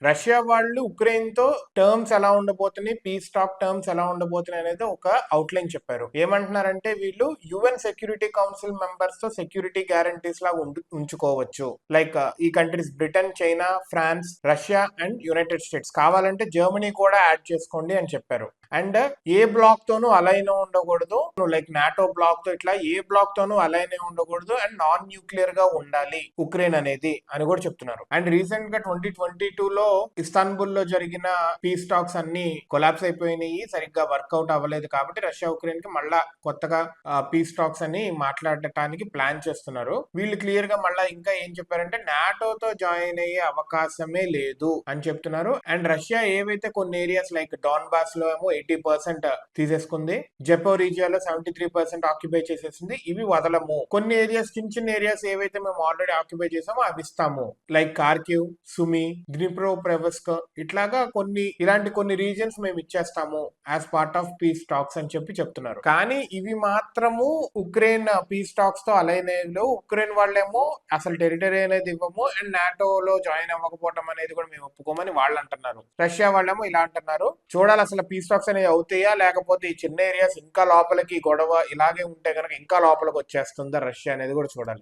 Russia వాళ్ళు Ukraine తో terms ఎలా ఉండబోతున్నాయి, పీస్ టాక్ టర్మ్స్ ఎలా ఉండబోతున్నాయి అనేది ఒక అవుట్లైన్ చెప్పారు. ఏమంటున్నారంటే వీళ్ళు యుఎన్ సెక్యూరిటీ కౌన్సిల్ మెంబర్స్ తో సెక్యూరిటీ గ్యారంటీస్ లాగా ఉంచుకోవచ్చు. లైక్ ఈ countries Britain, China, France, Russia and United States. కావాలంటే జర్మనీ కూడా యాడ్ చేసుకోండి అని చెప్పారు. అండ్ ఏ బ్లాక్ తోనూ అలైన్ ఉండకూడదు, లైక్ నాటో బ్లాక్ తో ఇట్లా ఏ బ్లాక్ తోనూ అలైన్ ఉండకూడదు అండ్ నాన్ న్యూక్లియర్ గా ఉండాలి ఉక్రెయిన్ అనేది అని కూడా చెప్తున్నారు. అండ్ రీసెంట్ గా 2022లో ఇస్తాన్బుల్ లో జరిగిన పీస్ టాక్స్ అన్ని కొలాప్స్ అయిపోయినాయి, సరిగ్గా వర్కౌట్ అవ్వలేదు. కాబట్టి రష్యా ఉక్రెయిన్ కి మళ్ళా కొత్తగా పీస్ టాక్స్ అని మాట్లాడటానికి ప్లాన్ చేస్తున్నారు. వీళ్ళు క్లియర్ గా మళ్ళా ఇంకా ఏం చెప్పారంటే నాటోతో జాయిన్ అయ్యే అవకాశమే లేదు అని చెప్తున్నారు. అండ్ రష్యా ఏవైతే కొన్ని ఏరియాస్ లైక్ డాన్ బాస్ లో ఏమో 80% తీసేసుకుంది, జెపోరీజియాలో 73% ఆక్యుపై చేసేసింది, ఇవి వదలము. కొన్ని ఏరియాస్, చిన్న చిన్న ఏరియాస్ ఏవైతే మేము ఆల్రెడీ ఆక్యుపై చేసామో అవి ఇస్తాము, లైక్ కార్కివ్, సుమి, డ్నిప్రో ప్రెవస్క్, ఇట్లాగా ఇలాంటి కొన్ని రీజన్స్ మేము ఇచ్చేస్తాము as part of piece talks అని చెప్తున్నారు. కానీ ఇవి మాత్రము ఉక్రెయిన్ పీస్ టాక్స్ తో అలైన్ అయ్యేలో ఉక్రెయిన్ వాళ్ళేమో అసలు టెరిటరీ అనేది ఇవ్వము అండ్ నాటోలో జాయిన్ అవ్వకపోవడం అనేది కూడా మేము ఒప్పుకోమని వాళ్ళు అంటున్నారు. రష్యా వాళ్ళేమో ఇలా అంటున్నారు. చూడాలి అసలు పీస్ టాక్స్ అనేవి అవుతాయా, లేకపోతే ఈ చిన్న ఏరియాస్ ఇంకా లోపలికి గొడవ ఇలాగే ఉంటే కనుక ఇంకా లోపలికి వచ్చేస్తుందా రష్యా అనేది కూడా చూడాలి.